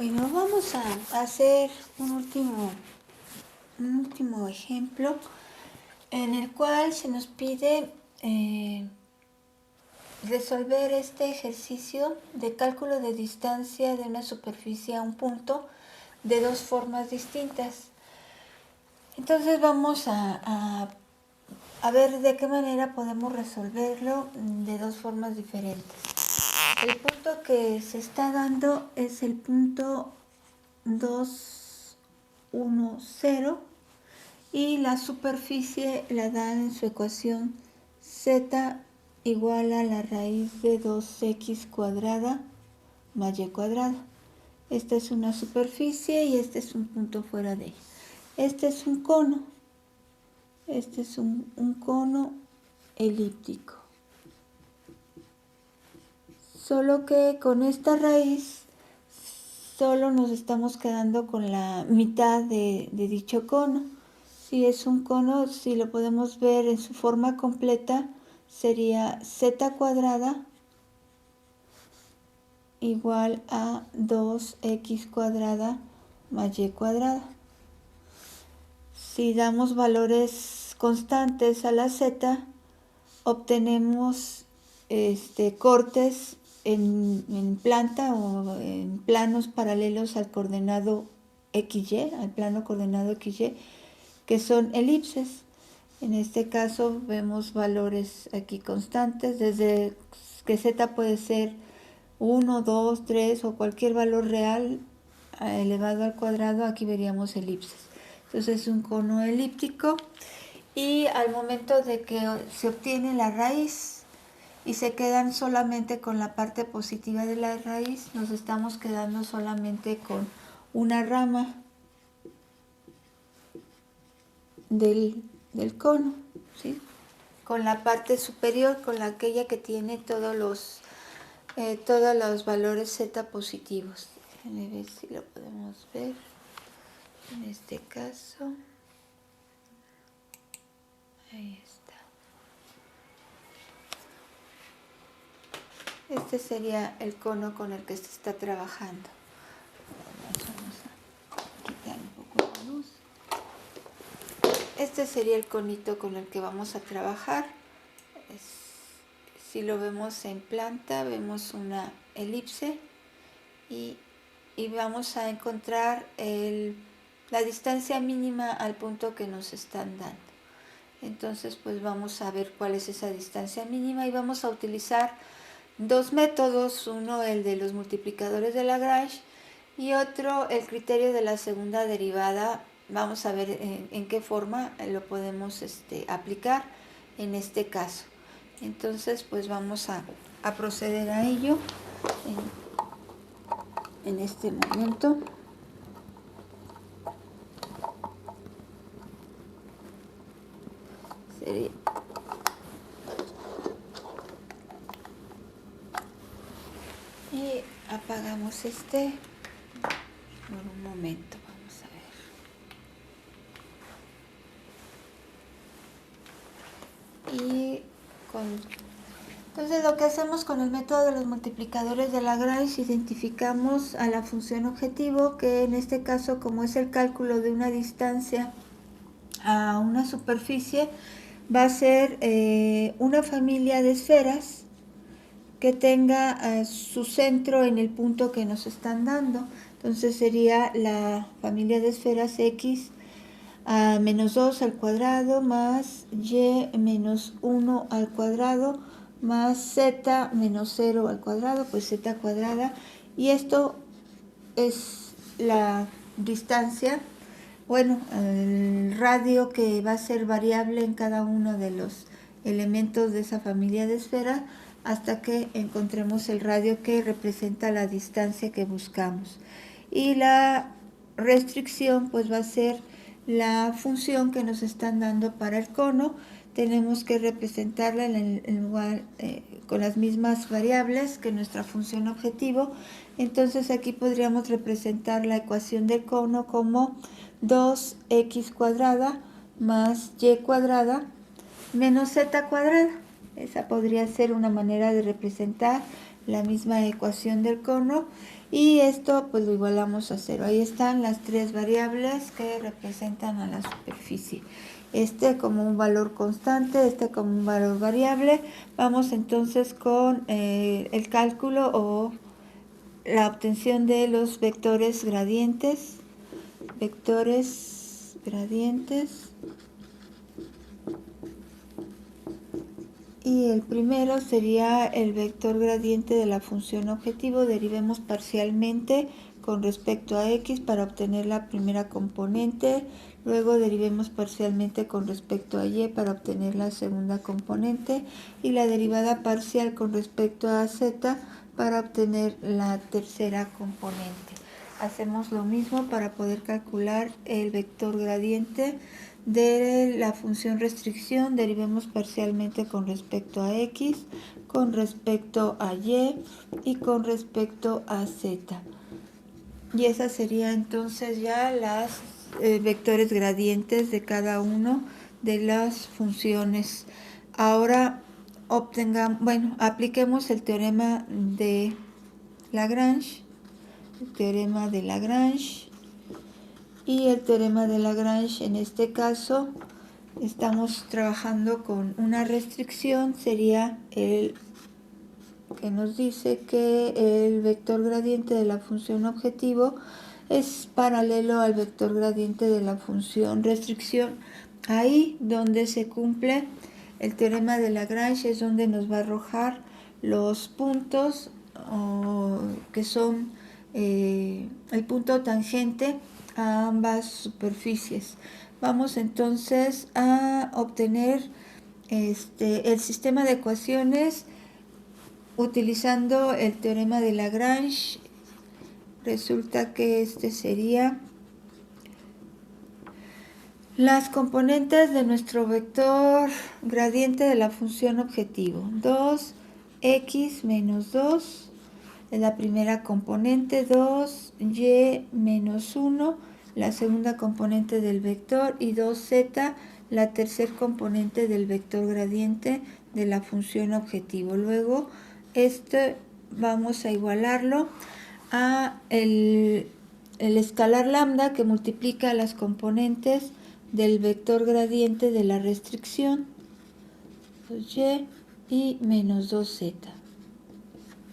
Bueno, vamos a hacer un último ejemplo en el cual se nos pide resolver este ejercicio de cálculo de distancia de una superficie a un punto de dos formas distintas. Entonces vamos a ver de qué manera podemos resolverlo de dos formas diferentes. El punto que se está dando es el punto 2, 1, 0 y la superficie la dan en su ecuación z igual a la raíz de 2x cuadrada más y cuadrada. Esta es una superficie y este es un punto fuera de ella. Este es un cono. Este es un cono elíptico. Solo que con esta raíz solo nos estamos quedando con la mitad de dicho cono. Si es un cono, si lo podemos ver en su forma completa, sería z cuadrada igual a 2x cuadrada más y cuadrada. Si damos valores constantes a la z, obtenemos cortes en planta o en planos paralelos al coordenado XY, al plano coordenado XY, que son elipses. En este caso vemos valores aquí constantes, desde que z puede ser 1, 2, 3 o cualquier valor real elevado al cuadrado, aquí veríamos elipses. Entonces es un cono elíptico y al momento de que se obtiene la raíz y se quedan solamente con la parte positiva de la raíz, nos estamos quedando solamente con una rama del cono, ¿sí? Con la parte superior, con aquella que tiene todos los valores z positivos. Déjenme ver si lo podemos ver en este caso. Ahí está. Este sería el cono con el que se está trabajando. Vamos a quitar un poco la luz. Este sería el conito con el que vamos a trabajar. Si lo vemos en planta, vemos una elipse y vamos a encontrar la distancia mínima al punto que nos están dando. Entonces, pues vamos a ver cuál es esa distancia mínima y vamos a utilizar dos métodos, uno el de los multiplicadores de Lagrange y otro el criterio de la segunda derivada. Vamos a ver en qué forma lo podemos aplicar en este caso. Entonces pues vamos a proceder a ello en este momento. Y apagamos por un momento, vamos a ver. Entonces lo que hacemos con el método de los multiplicadores de Lagrange, identificamos a la función objetivo, que en este caso, como es el cálculo de una distancia a una superficie, va a ser una familia de esferas que tenga su centro en el punto que nos están dando. Entonces sería la familia de esferas x a menos 2 al cuadrado más y menos 1 al cuadrado más z menos 0 al cuadrado, pues z cuadrada. Y esto es la distancia, bueno, el radio que va a ser variable en cada uno de los elementos de esa familia de esferas hasta que encontremos el radio que representa la distancia que buscamos. Y la restricción pues va a ser la función que nos están dando para el cono. Tenemos que representarla en el lugar con las mismas variables que nuestra función objetivo. Entonces aquí podríamos representar la ecuación del cono como 2x cuadrada más y cuadrada menos z cuadrada. Esa podría ser una manera de representar la misma ecuación del cono, y esto pues lo igualamos a 0. Ahí están las tres variables que representan a la superficie. Este como un valor constante, este como un valor variable. Vamos entonces con el cálculo o la obtención de los vectores gradientes. Vectores gradientes. Y el primero sería el vector gradiente de la función objetivo. Derivemos parcialmente con respecto a x para obtener la primera componente. Luego derivemos parcialmente con respecto a y para obtener la segunda componente. Y la derivada parcial con respecto a z para obtener la tercera componente. Hacemos lo mismo para poder calcular el vector gradiente de la función restricción. Derivemos parcialmente con respecto a x, con respecto a y con respecto a z. Y esas serían entonces ya las vectores gradientes de cada uno de las funciones. Ahora apliquemos el teorema de Lagrange. El teorema de Lagrange. Y el teorema de Lagrange, en este caso, estamos trabajando con una restricción, sería el que nos dice que el vector gradiente de la función objetivo es paralelo al vector gradiente de la función restricción. Ahí donde se cumple el teorema de Lagrange es donde nos va a arrojar los puntos que son el punto tangente a ambas superficies. Vamos entonces a obtener el sistema de ecuaciones utilizando el teorema de Lagrange. Resulta que este sería las componentes de nuestro vector gradiente de la función objetivo. 2x menos 2 es la primera componente, 2y menos 1 la segunda componente del vector y 2z la tercera componente del vector gradiente de la función objetivo. Luego vamos a igualarlo a el escalar lambda que multiplica las componentes del vector gradiente de la restricción, 2y y menos 2z.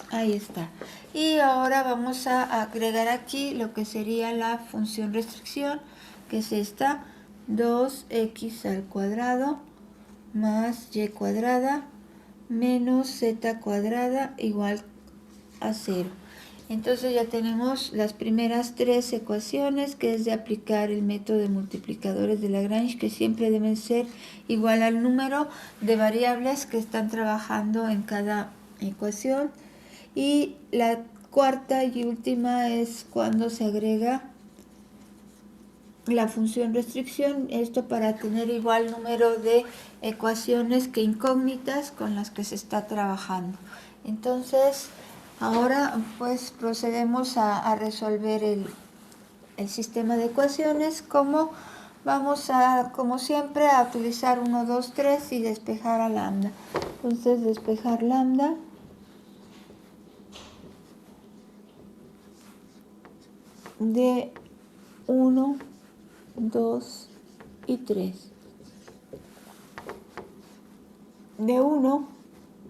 Ahí está. Y ahora vamos a agregar aquí lo que sería la función restricción, que es esta, 2x al cuadrado más y cuadrada menos z cuadrada igual a 0. Entonces ya tenemos las primeras tres ecuaciones, que es de aplicar el método de multiplicadores de Lagrange, que siempre deben ser igual al número de variables que están trabajando en cada ecuación. Y la cuarta y última es cuando se agrega la función restricción, esto para tener igual número de ecuaciones que incógnitas con las que se está trabajando. Entonces, ahora pues procedemos a resolver el sistema de ecuaciones. Como siempre, a utilizar 1, 2, 3 y despejar a lambda. Entonces, despejar lambda. De 1, 2 y 3. De 1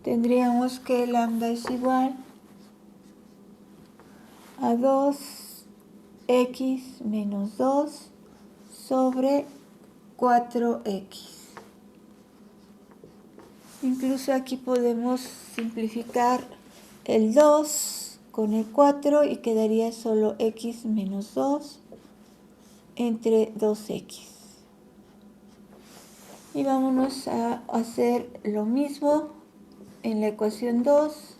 tendríamos que lambda es igual a 2x menos 2 sobre 4x. Incluso aquí podemos simplificar el 2 con el 4 y quedaría solo x menos 2 entre 2x. Y vámonos a hacer lo mismo en la ecuación 2.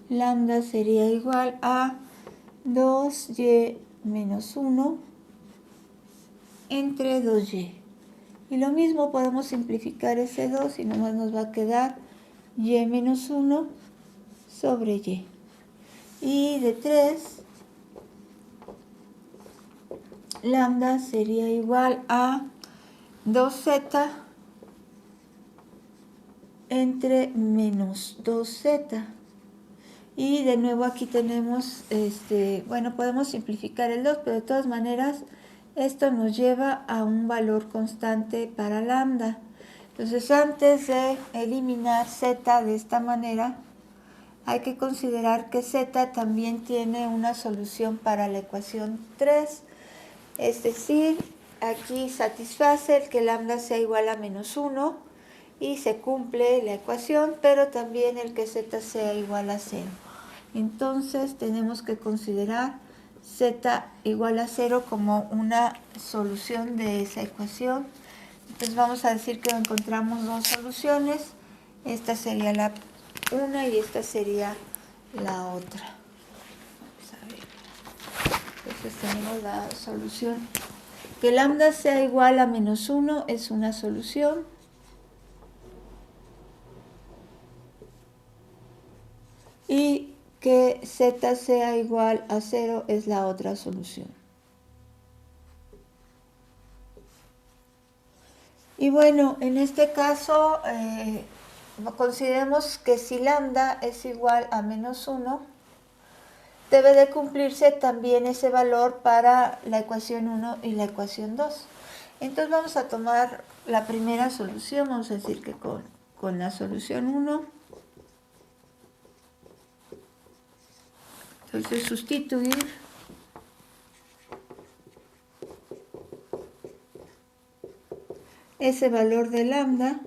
Lambda sería igual a 2y menos 1 entre 2y. Y lo mismo podemos simplificar ese 2 y nomás nos va a quedar y menos 1 sobre y. Y de 3, lambda sería igual a 2z entre menos 2z. Y de nuevo aquí tenemos, bueno, podemos simplificar el 2, pero de todas maneras esto nos lleva a un valor constante para lambda. Entonces, antes de eliminar z de esta manera, hay que considerar que z también tiene una solución para la ecuación 3. Es decir, aquí satisface el que lambda sea igual a menos 1 y se cumple la ecuación, pero también el que z sea igual a 0. Entonces tenemos que considerar z igual a 0 como una solución de esa ecuación. Entonces vamos a decir que encontramos dos soluciones. Esta sería la una y esta sería la otra. Vamos a ver. Entonces tenemos la solución. Que lambda sea igual a menos 1 es una solución. Y que z sea igual a 0 es la otra solución. Y bueno, en este caso consideremos que si lambda es igual a menos 1, debe de cumplirse también ese valor para la ecuación 1 y la ecuación 2. Entonces vamos a tomar la primera solución, vamos a decir que con la solución 1, entonces sustituir ese valor de lambda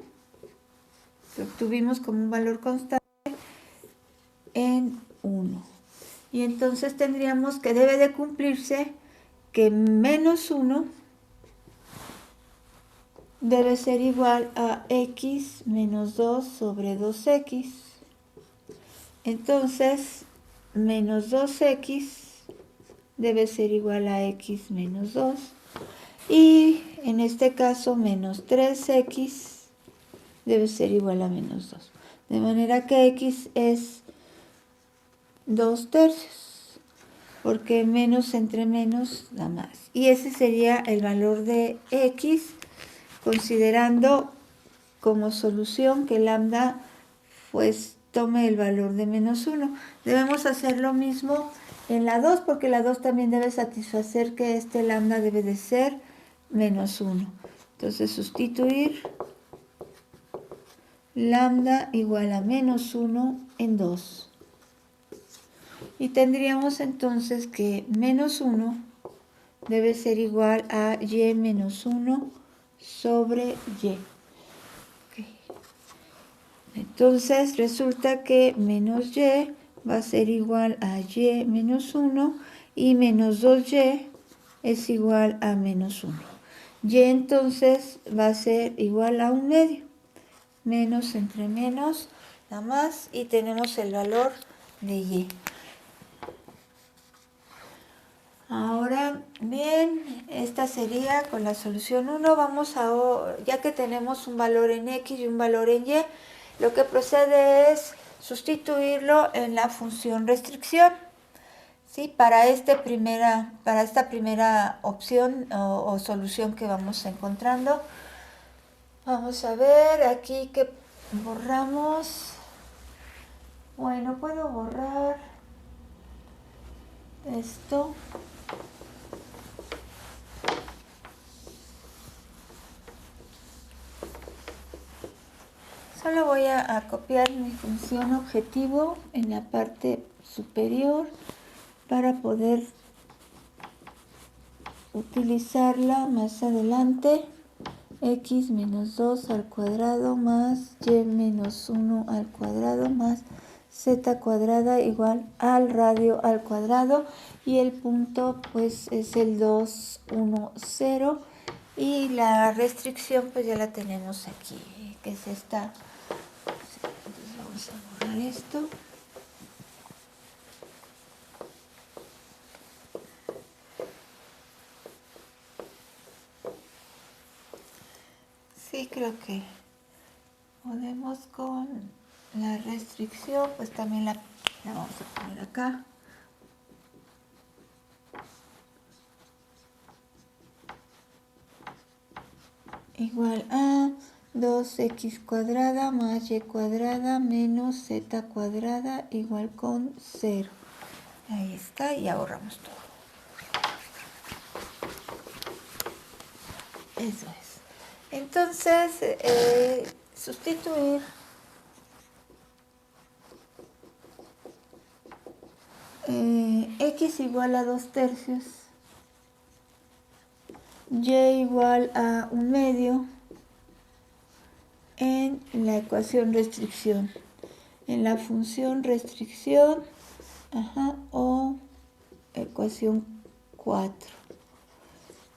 que obtuvimos como un valor constante en 1. Y entonces tendríamos que debe de cumplirse que menos 1 debe ser igual a x menos 2 sobre 2x. Entonces, menos 2x debe ser igual a x menos 2. Y en este caso, menos 3x debe ser igual a menos 2. De manera que x es 2 tercios, porque menos entre menos da más. Y ese sería el valor de x, considerando como solución que lambda pues tome el valor de menos 1. Debemos hacer lo mismo en la 2, porque la 2 también debe satisfacer que este lambda debe de ser menos 1. Entonces sustituir lambda igual a menos 1 en 2. Y tendríamos entonces que menos 1 debe ser igual a y menos 1 sobre y. Entonces resulta que menos y va a ser igual a y menos 1 y menos 2y es igual a menos 1. Y entonces va a ser igual a 1/2. Menos entre menos da más y tenemos el valor de y. Ahora bien, esta sería con la solución 1. Vamos a, ya que tenemos un valor en x y un valor en y, lo que procede es sustituirlo en la función restricción. ¿Sí? Para esta primera opción o solución que vamos encontrando. Vamos a ver aquí que borramos. Bueno, puedo borrar esto. Solo voy a copiar mi función objetivo en la parte superior para poder utilizarla más adelante. X menos 2 al cuadrado más y menos 1 al cuadrado más z cuadrada igual al radio al cuadrado, y el punto pues es el 2, 1, 0, y la restricción pues ya la tenemos aquí, que es esta. Entonces vamos a borrar esto. Sí, creo que podemos con la restricción, pues también la vamos a poner acá. Igual a 2x cuadrada más y cuadrada menos z cuadrada igual con 0. Ahí está, y ahorramos todo. Eso es. Entonces, sustituir x igual a 2/3, y igual a 1/2 en la ecuación restricción, en la función restricción, o ecuación 4.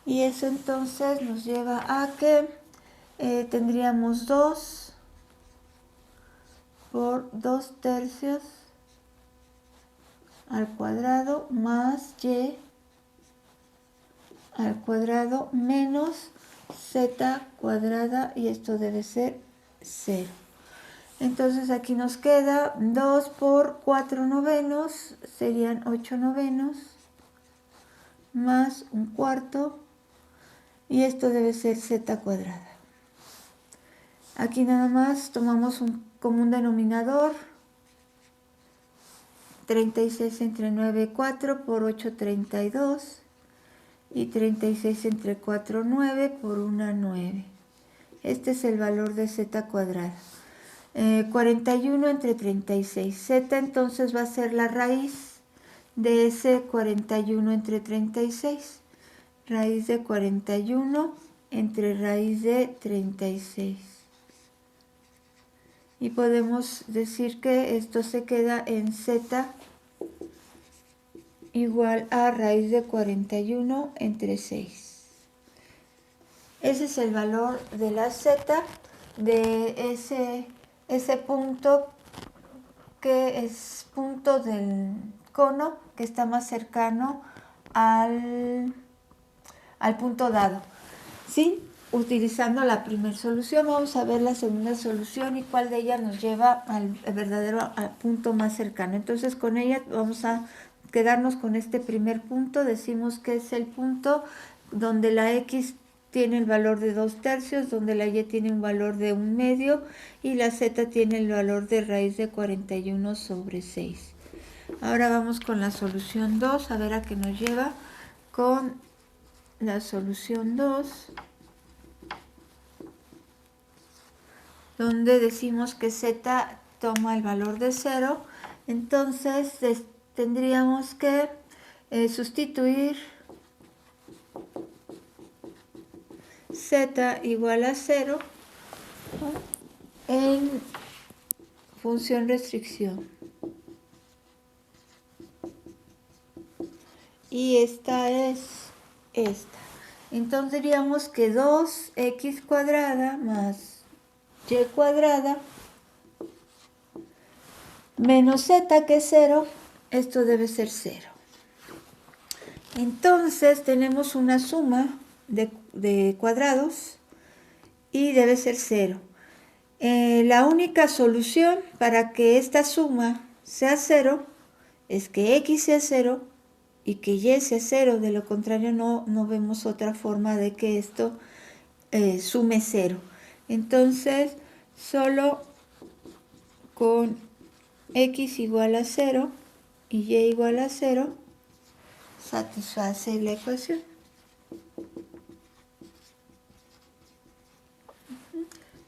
Y eso entonces nos lleva a que tendríamos 2 por 2/3 al cuadrado más y al cuadrado menos z cuadrada, y esto debe ser 0. Entonces aquí nos queda 2 por 4/9 serían 8/9 más 1/4, y esto debe ser z cuadrada. Aquí nada más tomamos un común denominador, 36 entre 9, 4 por 8, 32, y 36 entre 4, 9 por 1, 9. Este es el valor de z cuadrada. 41 entre 36. Z entonces va a ser la raíz de ese 41 entre 36. Raíz de 41 entre raíz de 36. Y podemos decir que esto se queda en z igual a raíz de 41 entre 6. Ese es el valor de la z de ese punto que es punto del cono que está más cercano al punto dado. ¿Sí? Utilizando la primera solución, vamos a ver la segunda solución y cuál de ellas nos lleva al punto más cercano. Entonces con ella vamos a quedarnos con este primer punto. Decimos que es el punto donde la x tiene el valor de 2/3, donde la y tiene un valor de 1/2 y la z tiene el valor de raíz de 41 sobre 6. Ahora vamos con la solución 2, a ver a qué nos lleva. Con la solución 2, donde decimos que z toma el valor de 0, entonces tendríamos que sustituir z igual a 0 en función restricción. Y esta es esta. Entonces diríamos que 2x cuadrada más y cuadrada menos z, que es 0, esto debe ser 0. Entonces tenemos una suma de cuadrados y debe ser 0. La única solución para que esta suma sea 0 es que x sea 0 y que y sea 0. De lo contrario no vemos otra forma de que esto sume 0. Entonces solo con x igual a 0 y y igual a 0 satisface la ecuación.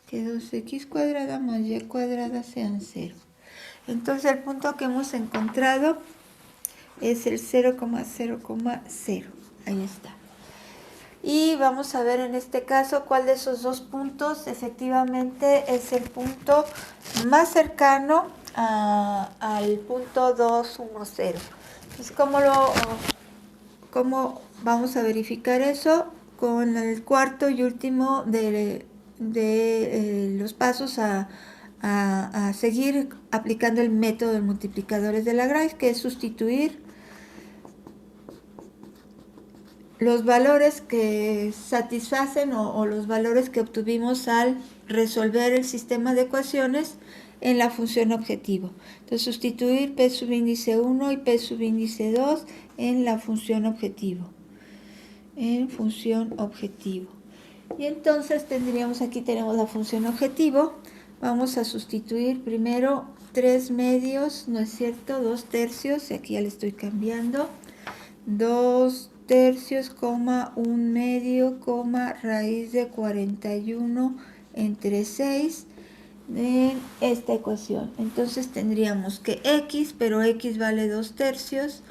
Que 2x cuadrada más y cuadrada sean 0. Entonces el punto que hemos encontrado es el 0,0,0. Ahí está. Y vamos a ver en este caso cuál de esos dos puntos efectivamente es el punto más cercano al punto 2, 1, 0. Entonces, ¿cómo vamos a verificar eso? Con el cuarto y último de los pasos a seguir aplicando el método de multiplicadores de Lagrange, que es sustituir los valores que satisfacen o los valores que obtuvimos al resolver el sistema de ecuaciones en la función objetivo. Entonces sustituir p subíndice 1 y p subíndice 2 en la función objetivo. En función objetivo. Y entonces tendríamos, aquí tenemos la función objetivo. Vamos a sustituir primero 3 medios, ¿no es cierto? 2 tercios, y aquí ya le estoy cambiando. 2 tercios, 1 medio, raíz de 41 entre 6 en esta ecuación. Entonces tendríamos que x, pero x vale 2 tercios,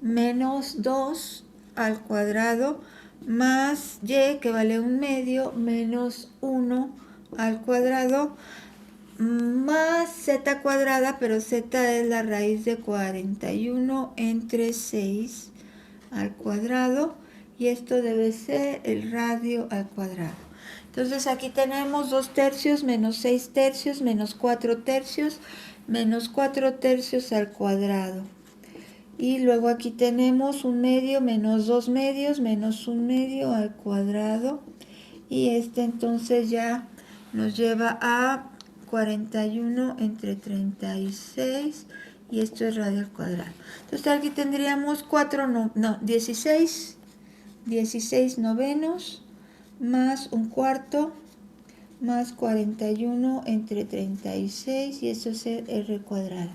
menos 2 al cuadrado, más y, que vale 1 medio, menos 1 al cuadrado, más z cuadrada, pero z es la raíz de 41 entre 6 al cuadrado, y esto debe ser el radio al cuadrado. Entonces aquí tenemos 2 tercios menos 6 tercios menos 4 tercios menos 4 tercios al cuadrado. Y luego aquí tenemos 1 medio menos 2 medios menos 1 medio al cuadrado. Y este entonces ya nos lleva a 41 entre 36, y esto es radio al cuadrado. Entonces aquí tendríamos 16 novenos más un cuarto más 41 entre 36, y eso es el r cuadrado.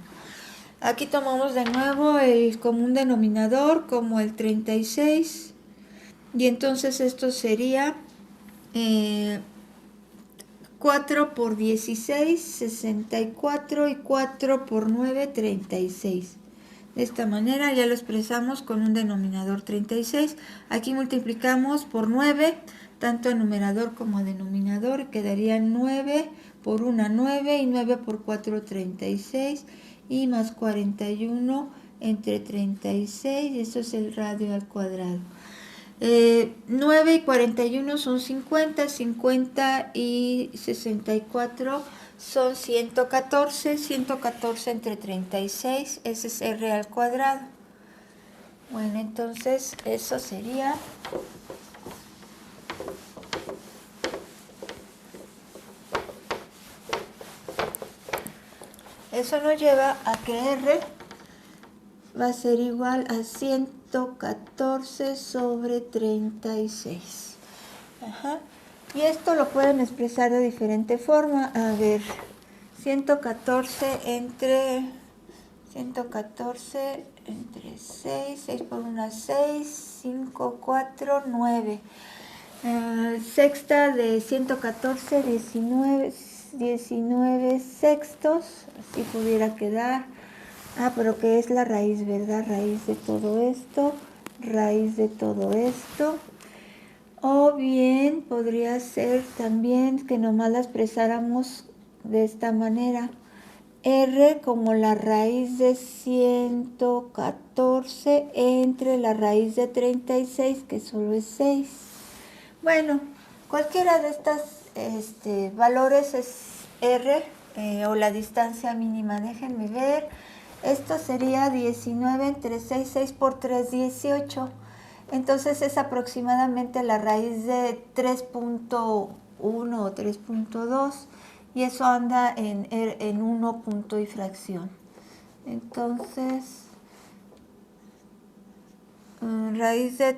Aquí tomamos de nuevo el común denominador como el 36, y entonces esto sería 4 por 16, 64, y 4 por 9, 36. De esta manera ya lo expresamos con un denominador 36. Aquí multiplicamos por 9, tanto en numerador como denominador, quedaría 9 por 1, 9, y 9 por 4, 36, y más 41 entre 36, y eso es el radio al cuadrado. 9 y 41 son 50, 50 y 64 son 114, 114 entre 36, ese es r al cuadrado. Bueno, entonces eso sería eso nos lleva a que r va a ser igual a 114 sobre 36. Ajá. Y esto lo pueden expresar de diferente forma. A ver, 114 entre 6, 6 por 1, 6, 5, 4, 9. Sexta de 114, 19 sextos, así pudiera quedar. Pero que es la raíz, ¿verdad? Raíz de todo esto, raíz de todo esto. O bien podría ser también que nomás la expresáramos de esta manera. R como la raíz de 114 entre la raíz de 36, que solo es 6. Bueno, cualquiera de estas valores es R, o la distancia mínima. Déjenme ver. Esto sería 19 entre 6, 6 por 3, 18. Entonces es aproximadamente la raíz de 3.1 o 3.2, y eso anda en 1 punto y fracción. Entonces, raíz de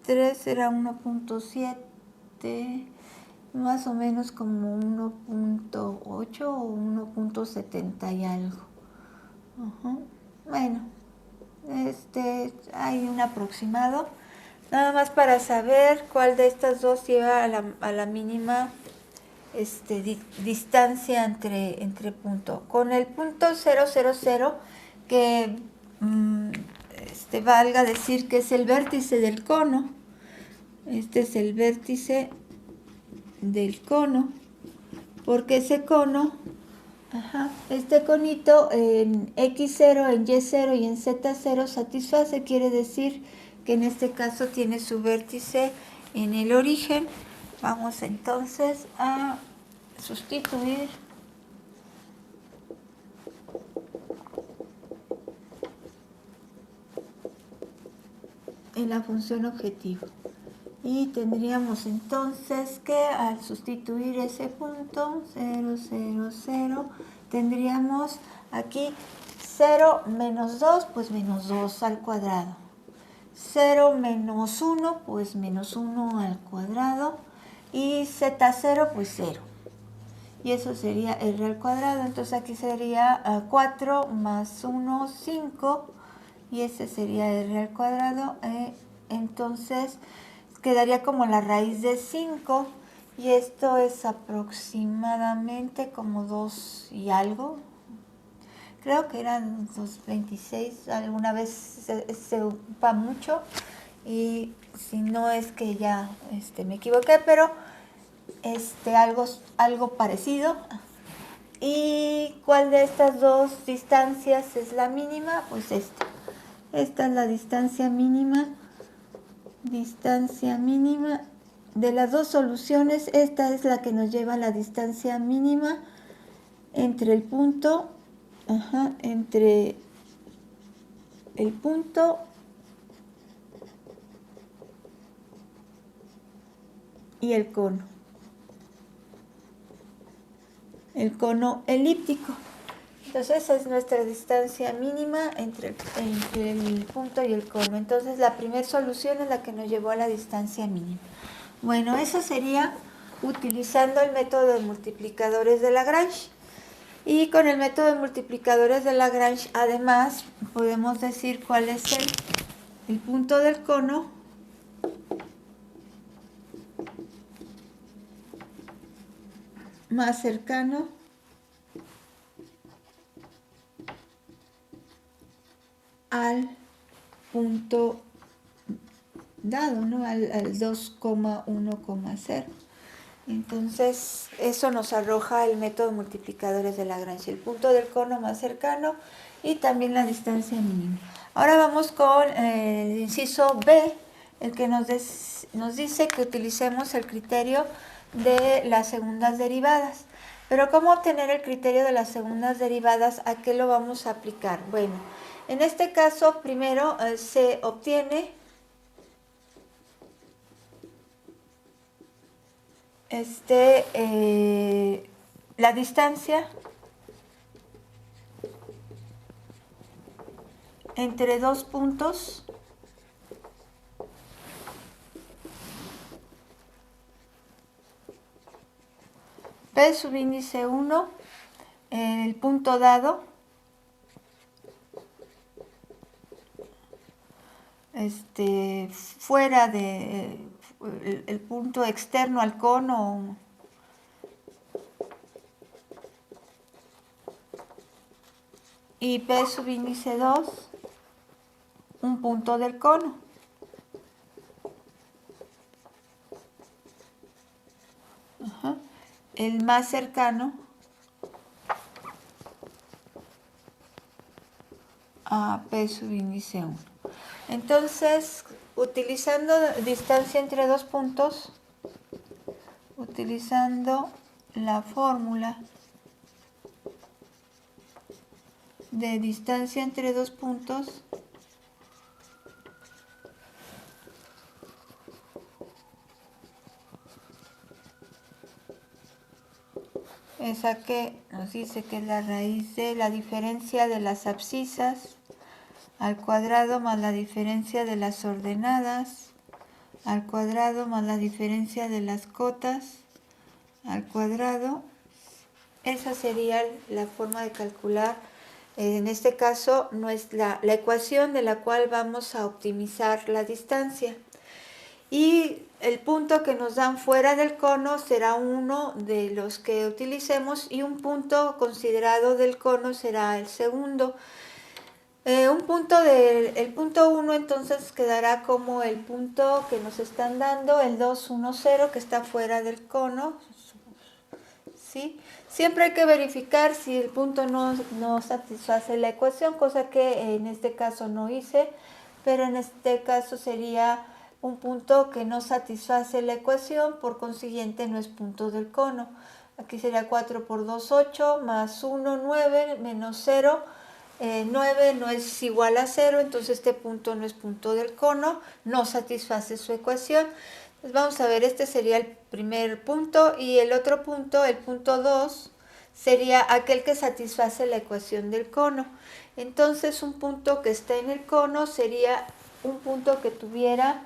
3 será 1.7, más o menos como 1.8 o 1.70 y algo. Bueno, hay un aproximado, nada más para saber cuál de estas dos lleva a la mínima distancia entre punto. Con el punto 000, que valga decir que es el vértice del cono. Este es el vértice del cono, porque ese cono, este conito en X0, en Y0 y en Z0 satisface, quiere decir que en este caso tiene su vértice en el origen. Vamos entonces a sustituir en la función objetivo. Y tendríamos entonces que al sustituir ese punto 0, 0, 0, tendríamos aquí 0 menos 2, pues menos 2 al cuadrado. 0 menos 1, pues menos 1 al cuadrado. y Z0 pues 0. Y eso sería R al cuadrado. Entonces aquí sería 4 más 1, 5. Y ese sería R al cuadrado. Entonces quedaría como la raíz de 5. Y esto es aproximadamente como 2 y algo. Creo que eran 2,26. Alguna vez se ocupa mucho. Y si no es que ya me equivoqué, pero algo parecido. ¿Y cuál de estas dos distancias es la mínima? Pues esta. Esta es la distancia mínima. Distancia mínima. De las dos soluciones, esta es la que nos lleva a la distancia mínima entre el punto, entre el punto y el cono elíptico. Entonces esa es nuestra distancia mínima entre el punto y el cono. Entonces la primera solución es la que nos llevó a la distancia mínima. Bueno, eso sería utilizando el método de multiplicadores de Lagrange. Y con el método de multiplicadores de Lagrange, además, podemos decir cuál es el punto del cono más cercano al punto dado, ¿no? Al 2,1,0. Entonces, eso nos arroja el método de multiplicadores de Lagrange, el punto del cono más cercano y también la distancia mínima. Ahora vamos con el inciso B, el que nos dice que utilicemos el criterio de las segundas derivadas. Pero ¿cómo obtener el criterio de las segundas derivadas? ¿A qué lo vamos a aplicar? Bueno, en este caso primero se obtiene la distancia entre dos puntos P subíndice 1, el punto dado, fuera de el punto externo al cono, y P subíndice 2, un punto del cono. El más cercano a P subíndice 1. Entonces, utilizando distancia entre dos puntos, utilizando la fórmula de distancia entre dos puntos, esa que nos dice que es la raíz de la diferencia de las abscisas al cuadrado más la diferencia de las ordenadas al cuadrado más la diferencia de las cotas al cuadrado. Esa sería la forma de calcular, en este caso, la ecuación de la cual vamos a optimizar la distancia. Y el punto que nos dan fuera del cono será uno de los que utilicemos y un punto considerado del cono será el segundo. El punto 1 entonces quedará como el punto que nos están dando, el 2, 1, 0, que está fuera del cono. ¿Sí? Siempre hay que verificar si el punto no satisface la ecuación, cosa que en este caso no hice, pero en este caso sería un punto que no satisface la ecuación, por consiguiente no es punto del cono. Aquí sería 4 por 2, 8, más 1, 9, menos 0. 9 no es igual a 0, entonces este punto no es punto del cono, no satisface su ecuación. Entonces vamos a ver, este sería el primer punto y el otro punto, el punto 2, sería aquel que satisface la ecuación del cono. Entonces un punto que está en el cono sería un punto que tuviera,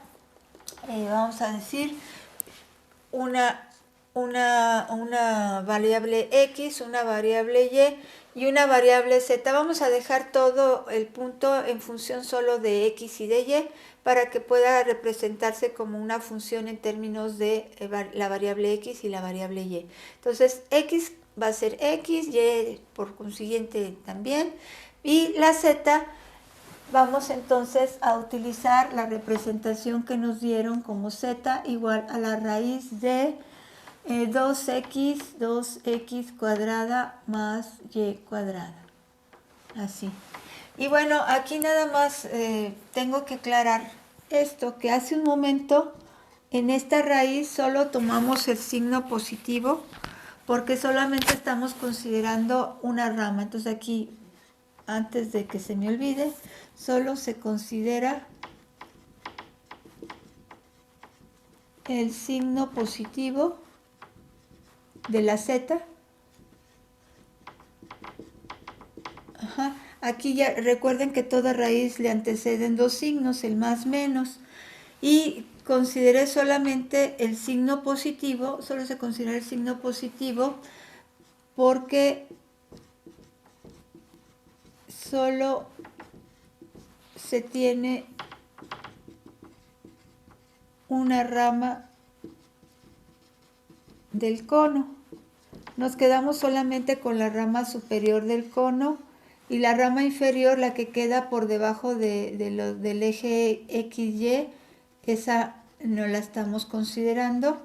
vamos a decir, una variable X, una variable Y una variable Z. Vamos a dejar todo el punto en función solo de X y de Y para que pueda representarse como una función en términos de la variable X y la variable Y. Entonces X va a ser X, Y por consiguiente también, y la Z vamos entonces a utilizar la representación que nos dieron como Z igual a la raíz de 2x cuadrada más y cuadrada. Así. Y bueno, aquí nada más tengo que aclarar esto, que hace un momento en esta raíz solo tomamos el signo positivo porque solamente estamos considerando una rama. Entonces aquí, antes de que se me olvide, solo se considera el signo positivo de la Z. Ajá. Aquí ya recuerden que toda raíz le anteceden dos signos, el más menos, y consideré solamente el signo positivo, solo se considera el signo positivo porque solo se tiene una rama del cono. Nos quedamos solamente con la rama superior del cono y la rama inferior, la que queda por debajo del eje XY, esa no la estamos considerando.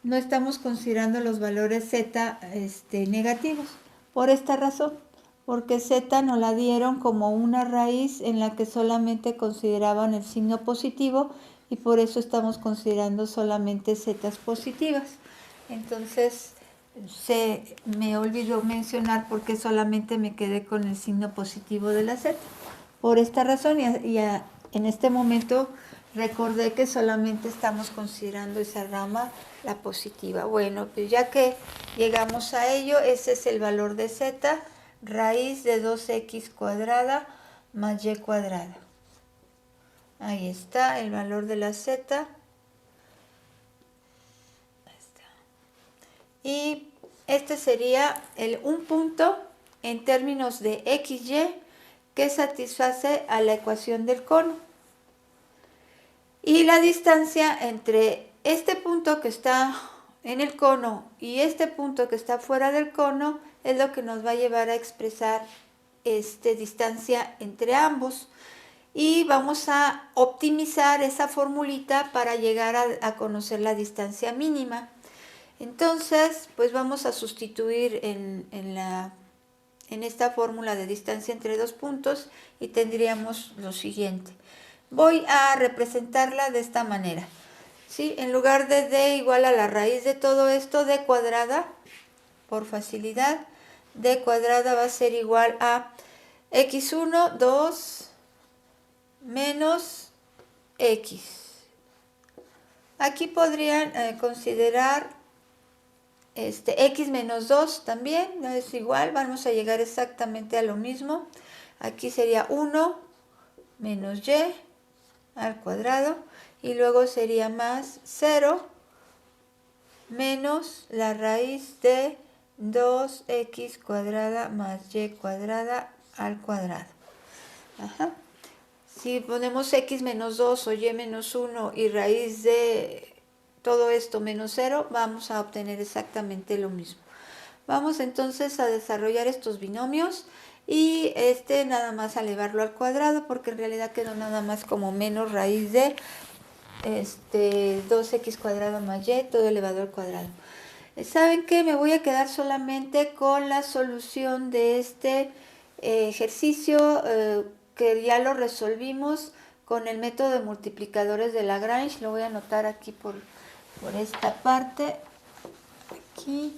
No estamos considerando los valores Z negativos. Por esta razón, porque Z nos la dieron como una raíz en la que solamente consideraban el signo positivo y por eso estamos considerando solamente Zetas positivas. Entonces, me olvidó mencionar por qué solamente me quedé con el signo positivo de la Z. Por esta razón, en este momento recordé que solamente estamos considerando esa rama, la positiva. Bueno, pues ya que llegamos a ello, ese es el valor de Z, raíz de 2x cuadrada más y cuadrada. Ahí está el valor de la Z. Y este sería un punto en términos de XY que satisface a la ecuación del cono. Y la distancia entre este punto que está en el cono y este punto que está fuera del cono es lo que nos va a llevar a expresar distancia entre ambos. Y vamos a optimizar esa formulita para llegar a conocer la distancia mínima. Entonces, pues vamos a sustituir en esta fórmula de distancia entre dos puntos y tendríamos lo siguiente. Voy a representarla de esta manera. ¿Sí? En lugar de d igual a la raíz de todo esto, d cuadrada, por facilidad, d cuadrada va a ser igual a x1, 2, menos x. Aquí podrían considerar x menos 2 también, no es igual, vamos a llegar exactamente a lo mismo. Aquí sería 1 menos y al cuadrado y luego sería más 0 menos la raíz de 2x cuadrada más y cuadrada al cuadrado. Ajá. Si ponemos x menos 2 o y menos 1 y raíz de todo esto menos 0, vamos a obtener exactamente lo mismo. Vamos entonces a desarrollar estos binomios y nada más a elevarlo al cuadrado porque en realidad quedó nada más como menos raíz de 2x cuadrado más y todo elevado al cuadrado. ¿Saben qué? Me voy a quedar solamente con la solución de este ejercicio que ya lo resolvimos con el método de multiplicadores de Lagrange. Lo voy a anotar aquí por esta parte. Aquí.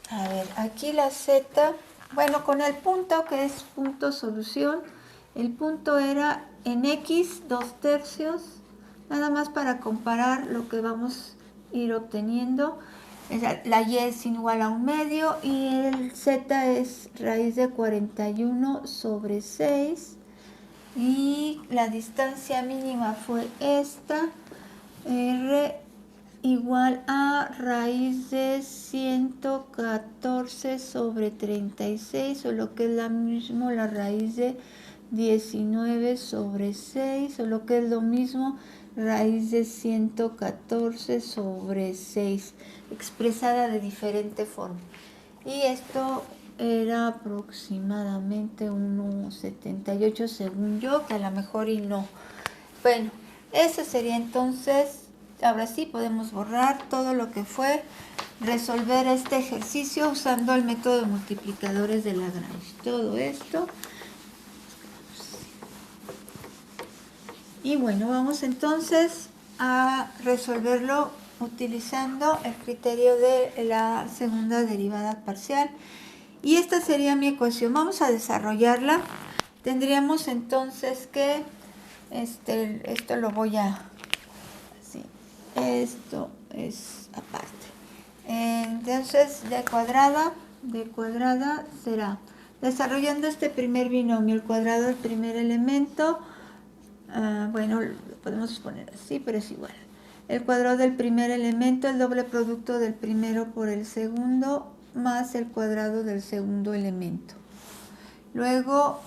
A ver, aquí la Z, bueno, con el punto que es punto solución, el punto era en X 2/3, nada más para comparar lo que vamos a ir obteniendo. la y es igual a 1/2 y el z es raíz de 41 sobre 6 y la distancia mínima fue esta, r igual a raíz de 114 sobre 36 o lo que es la mismo la raíz de 19 sobre 6 o lo que es lo mismo raíz de 114 sobre 6 expresada de diferente forma. Y esto era aproximadamente 1,78 según yo, que a lo mejor y no. Bueno, eso sería entonces, ahora sí podemos borrar todo lo que fue resolver este ejercicio usando el método de multiplicadores de Lagrange. Todo esto. Y bueno, vamos entonces a resolverlo utilizando el criterio de la segunda derivada parcial. Y esta sería mi ecuación. Vamos a desarrollarla. Tendríamos entonces que, esto lo voy a, sí, esto es aparte. Entonces, de cuadrada será, desarrollando este primer binomio, el cuadrado del primer elemento, bueno, lo podemos poner así, pero es igual. El cuadrado del primer elemento, el doble producto del primero por el segundo, más el cuadrado del segundo elemento. Luego,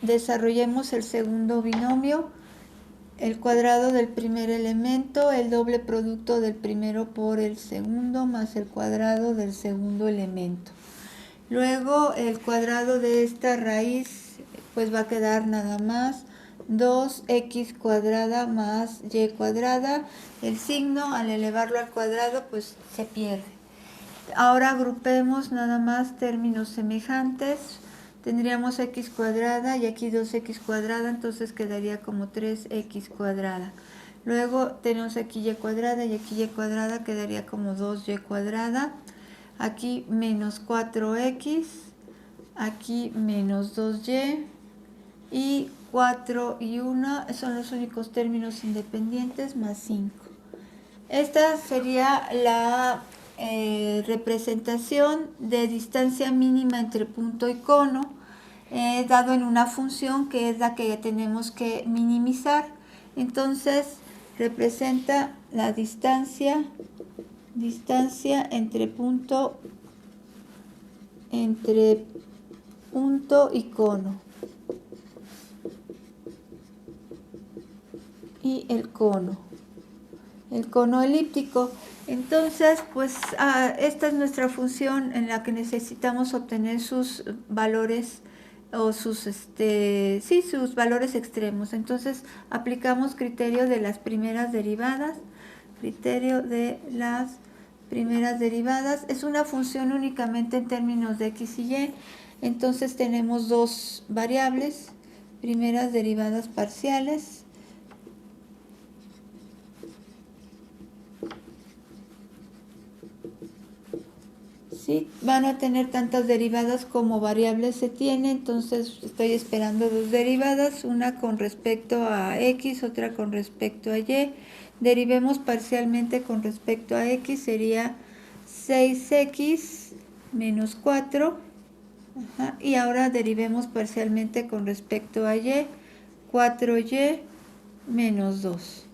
desarrollemos el segundo binomio, el cuadrado del primer elemento, el doble producto del primero por el segundo, más el cuadrado del segundo elemento. Luego, el cuadrado de esta raíz, pues va a quedar nada más 2x cuadrada más y cuadrada. El signo al elevarlo al cuadrado pues se pierde. Ahora agrupemos nada más términos semejantes. Tendríamos x cuadrada y aquí 2x cuadrada, entonces quedaría como 3x cuadrada. Luego tenemos aquí y cuadrada y aquí y cuadrada, quedaría como 2y cuadrada. Aquí menos 4x, aquí menos 2y y 4 y 1 son los únicos términos independientes, más 5. Esta sería la representación de distancia mínima entre punto y cono, dado en una función que es la que tenemos que minimizar. Entonces representa la distancia entre punto y cono. Y el cono elíptico. Entonces, pues esta es nuestra función en la que necesitamos obtener sus valores o sus valores extremos. Entonces, aplicamos criterio de las primeras derivadas. Es una función únicamente en términos de x y y. Entonces, tenemos dos variables, primeras derivadas parciales. ¿Sí? Van a tener tantas derivadas como variables se tiene, entonces estoy esperando dos derivadas, una con respecto a x, otra con respecto a y. Derivemos parcialmente con respecto a x, sería 6x menos 4. Y ahora derivemos parcialmente con respecto a y, 4y menos 2.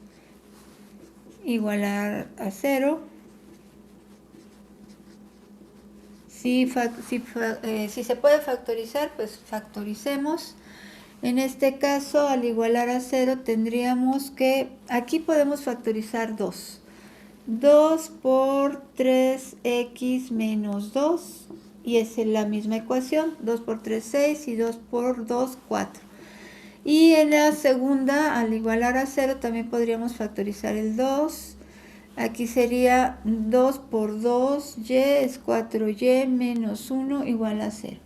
Igualar a 0. Si se puede factorizar, pues factoricemos. En este caso, al igualar a 0, tendríamos que, aquí podemos factorizar 2. 2 por 3x menos 2, y es la misma ecuación. 2 por 3, 6, y 2 por 2, 4. Y en la segunda, al igualar a 0, también podríamos factorizar el 2. Aquí sería 2 por 2y es 4y menos 1 igual a 0.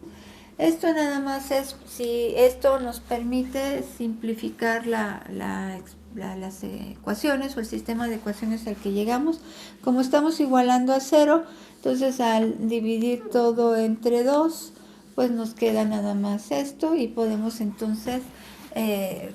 Esto nada más es si esto nos permite simplificar las ecuaciones o el sistema de ecuaciones al que llegamos. Como estamos igualando a 0, entonces al dividir todo entre 2, pues nos queda nada más esto y podemos entonces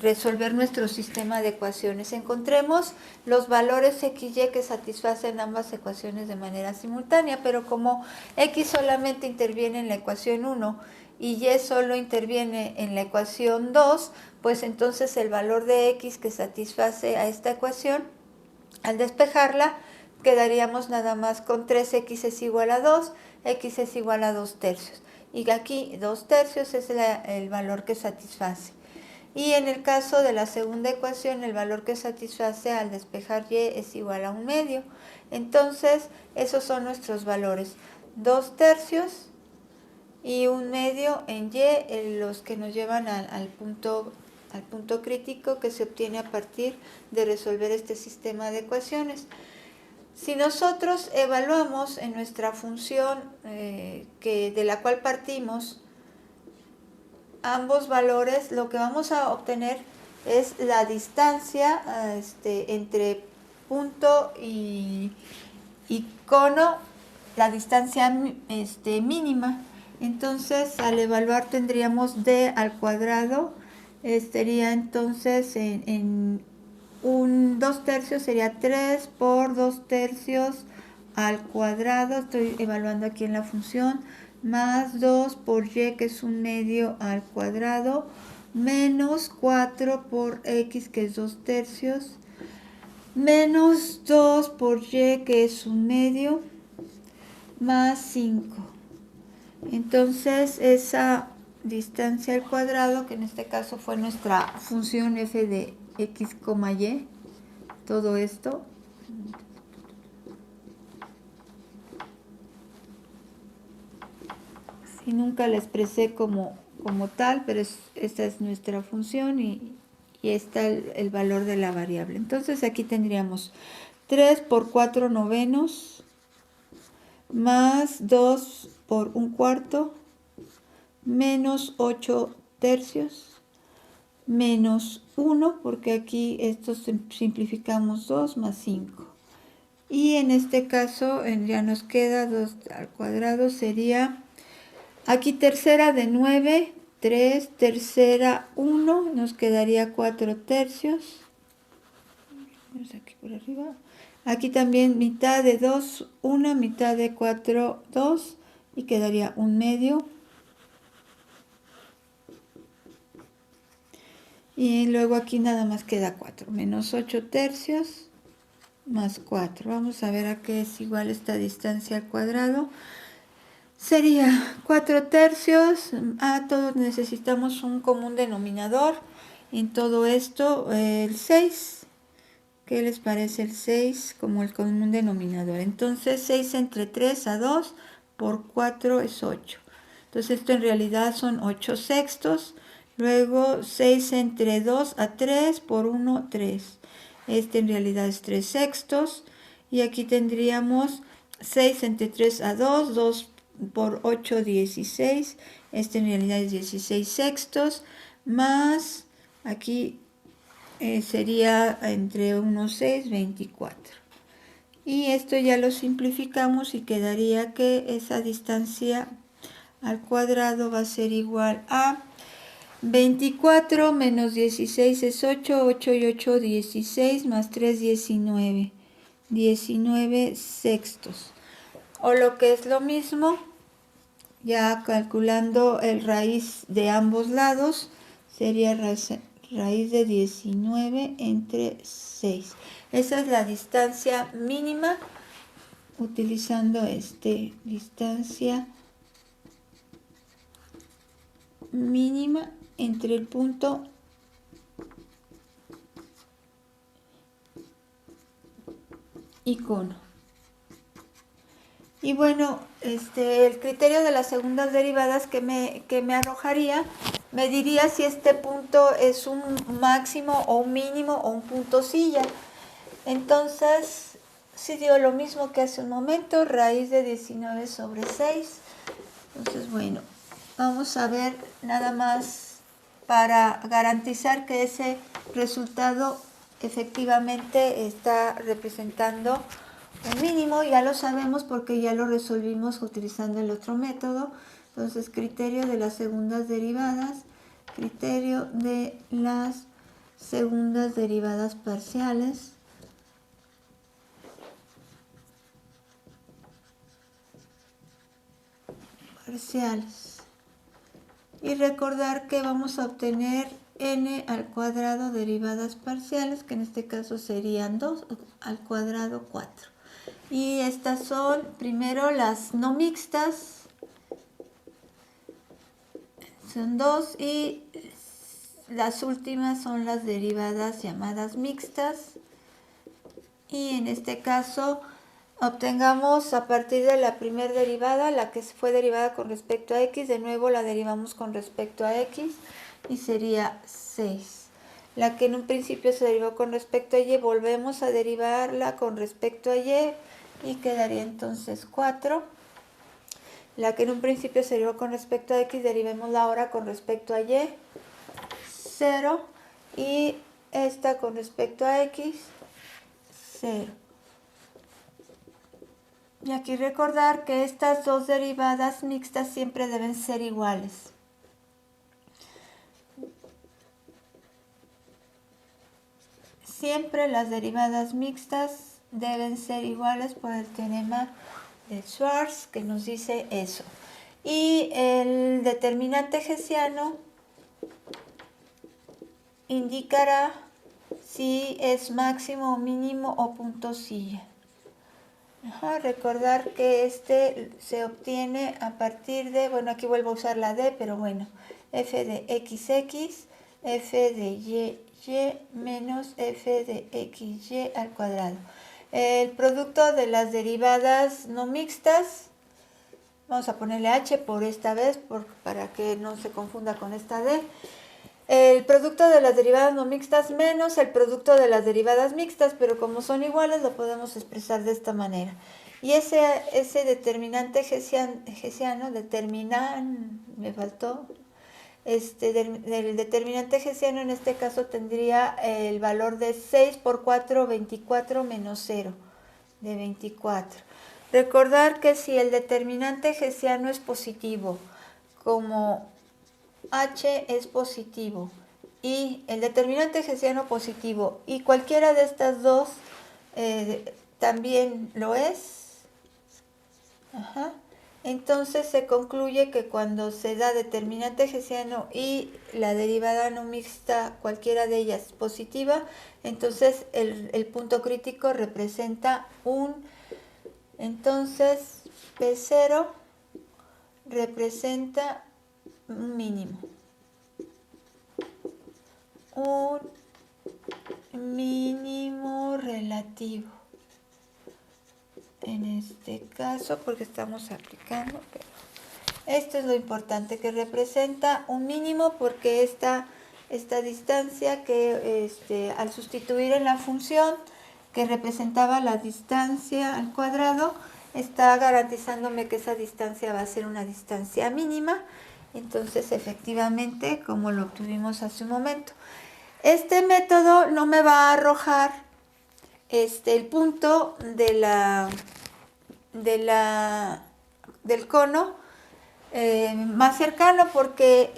resolver nuestro sistema de ecuaciones. Encontremos los valores x, y que satisfacen ambas ecuaciones de manera simultánea, pero como x solamente interviene en la ecuación 1 y y solo interviene en la ecuación 2, pues entonces el valor de x que satisface a esta ecuación, al despejarla, quedaríamos nada más con 3x es igual a 2, x es igual a 2 tercios. Y aquí 2 tercios es el valor que satisface. Y en el caso de la segunda ecuación, el valor que satisface al despejar y es igual a 1/2. Entonces, esos son nuestros valores. 2 tercios y 1/2 en y, los que nos llevan al punto crítico que se obtiene a partir de resolver este sistema de ecuaciones. Si nosotros evaluamos en nuestra función de la cual partimos ambos valores, lo que vamos a obtener es la distancia entre punto y cono, la distancia mínima. Entonces, al evaluar tendríamos d al cuadrado, sería entonces en 2 tercios sería 3 por 2 tercios al cuadrado, estoy evaluando aquí en la función, más 2 por y, que es 1/2 al cuadrado, menos 4 por x, que es 2 tercios, menos 2 por y, que es 1/2, más 5. Entonces, esa distancia al cuadrado, que en este caso fue nuestra función f de x, y, todo esto, y nunca la expresé como tal, pero esta es nuestra función y está el valor de la variable. Entonces aquí tendríamos 3 por 4 novenos más 2 por 1/4 menos 8 tercios menos 1, porque aquí esto simplificamos 2 más 5. Y en este caso ya nos queda 2 al cuadrado, sería aquí tercera de 9, 3, tercera 1, nos quedaría 4 tercios. Aquí por arriba. Aquí también mitad de 2, 1, mitad de 4, 2, y quedaría 1/2. Y luego aquí nada más queda 4, menos 8 tercios más 4. Vamos a ver a qué es igual esta distancia al cuadrado. Sería 4 tercios, todos necesitamos un común denominador. En todo esto, el 6. ¿Qué les parece el 6 como el común denominador? Entonces, 6 entre 3 a 2 por 4 es 8. Entonces, esto en realidad son 8 sextos. Luego, 6 entre 2 a 3 por 1, 3. Este en realidad es 3 sextos. Y aquí tendríamos 6 entre 3 a 2, 2 por 8, 16. Este en realidad es 16 sextos. Más, aquí sería entre 1, 6, 24. Y esto ya lo simplificamos y quedaría que esa distancia al cuadrado va a ser igual a 24 menos 16 es 8, 8 y 8, 16, más 3, 19. 19 sextos. O lo que es lo mismo, ya calculando el raíz de ambos lados, sería raíz de 19 entre 6. Esa es la distancia mínima, utilizando distancia mínima entre el punto y cono. Y bueno, el criterio de las segundas derivadas que me arrojaría, me diría si este punto es un máximo o un mínimo o un punto silla. Entonces, si dio lo mismo que hace un momento, raíz de 19 sobre 6. Entonces, bueno, vamos a ver nada más para garantizar que ese resultado efectivamente está representando un mínimo. Ya lo sabemos porque ya lo resolvimos utilizando el otro método. Entonces, criterio de las segundas derivadas, criterio de las segundas derivadas parciales y recordar que vamos a obtener n al cuadrado derivadas parciales, que en este caso serían 2 al cuadrado 4. Y estas son primero las no mixtas, son 2, y las últimas son las derivadas llamadas mixtas. Y en este caso obtengamos a partir de la primera derivada, la que fue derivada con respecto a x, de nuevo la derivamos con respecto a x y sería 6. La que en un principio se derivó con respecto a y, volvemos a derivarla con respecto a y quedaría entonces 4. La que en un principio se derivó con respecto a x, derivémosla ahora con respecto a y, 0. Y esta con respecto a x, 0. Y aquí recordar que estas dos derivadas mixtas siempre deben ser iguales. Siempre las derivadas mixtas deben ser iguales por el teorema de Schwarz, que nos dice eso. Y el determinante hessiano indicará si es máximo o mínimo o punto silla. Recordar que este se obtiene a partir de, bueno, aquí vuelvo a usar la D, pero bueno, f de xx, f de y menos f de xy al cuadrado. El producto de las derivadas no mixtas, vamos a ponerle h por esta vez, para que no se confunda con esta D. El producto de las derivadas no mixtas menos el producto de las derivadas mixtas, pero como son iguales lo podemos expresar de esta manera. Y ese determinante hessiano, me faltó, del determinante hessiano en este caso tendría el valor de 6 por 4, 24 menos 0, de 24. Recordar que si el determinante hessiano es positivo, como h es positivo y el determinante hessiano positivo y cualquiera de estas dos también lo es, entonces se concluye que cuando se da determinante hessiano y la derivada no mixta, cualquiera de ellas positiva, entonces el punto crítico representa entonces P0 representa un mínimo. Un mínimo relativo. En este caso, porque estamos aplicando, pero esto es lo importante, que representa un mínimo porque esta distancia que al sustituir en la función que representaba la distancia al cuadrado, está garantizándome que esa distancia va a ser una distancia mínima. Entonces, efectivamente, como lo obtuvimos hace un momento, este método no me va a arrojar el punto del cono más cercano, porque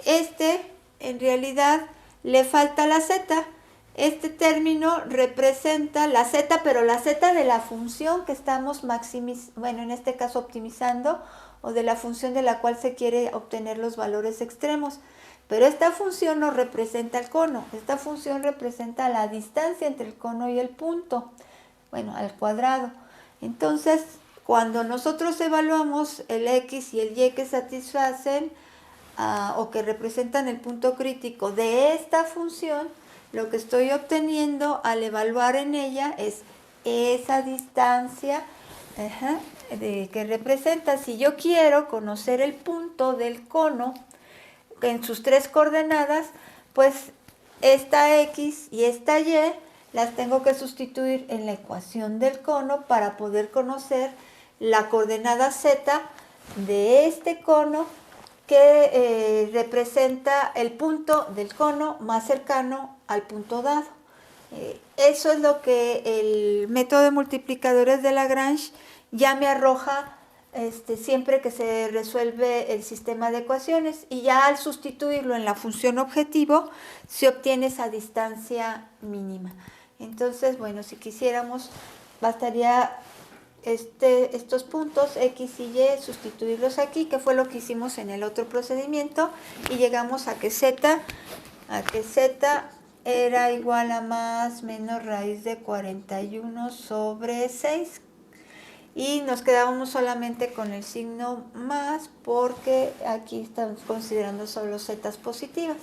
en realidad le falta la z. Este término representa la z, pero la z de la función que estamos en este caso optimizando, o de la función de la cual se quiere obtener los valores extremos. Pero esta función no representa el cono, esta función representa la distancia entre el cono y el punto, al cuadrado. Entonces, cuando nosotros evaluamos el x y el y que satisfacen o que representan el punto crítico de esta función, lo que estoy obteniendo al evaluar en ella es esa distancia que representa. Si yo quiero conocer el punto del cono en sus tres coordenadas, pues esta x y esta y las tengo que sustituir en la ecuación del cono para poder conocer la coordenada z de este cono, que representa el punto del cono más cercano al punto dado. Eso es lo que el método de multiplicadores de Lagrange ya me arroja siempre que se resuelve el sistema de ecuaciones, y ya al sustituirlo en la función objetivo se obtiene esa distancia mínima. Entonces, bueno, si quisiéramos, bastaría estos puntos X y Y, sustituirlos aquí, que fue lo que hicimos en el otro procedimiento, y llegamos a que Z era igual a más menos raíz de 41 sobre 6. Y nos quedábamos solamente con el signo más, porque aquí estamos considerando solo zetas positivas.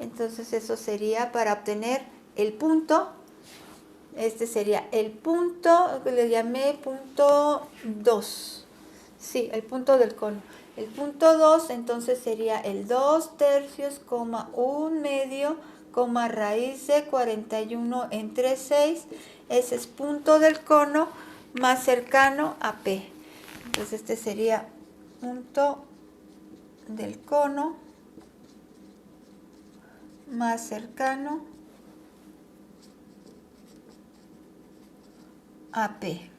Entonces eso sería para obtener el punto. Este sería el punto, que le llamé punto 2. Sí, el punto del cono. El punto 2 entonces sería el 2/3, 1 medio, raíz de 41 entre 6. Ese es punto del cono más cercano a P. Entonces este sería punto del cono más cercano a P.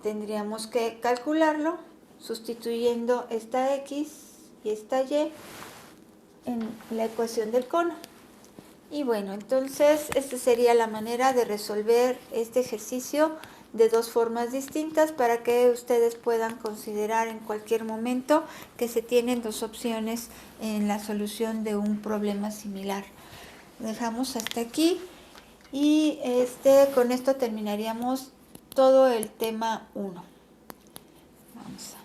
Tendríamos que calcularlo sustituyendo esta X y esta Y en la ecuación del cono. Y bueno, entonces esta sería la manera de resolver este ejercicio de dos formas distintas, para que ustedes puedan considerar en cualquier momento que se tienen dos opciones en la solución de un problema similar. Dejamos hasta aquí y con esto terminaríamos todo el tema 1. Vamos a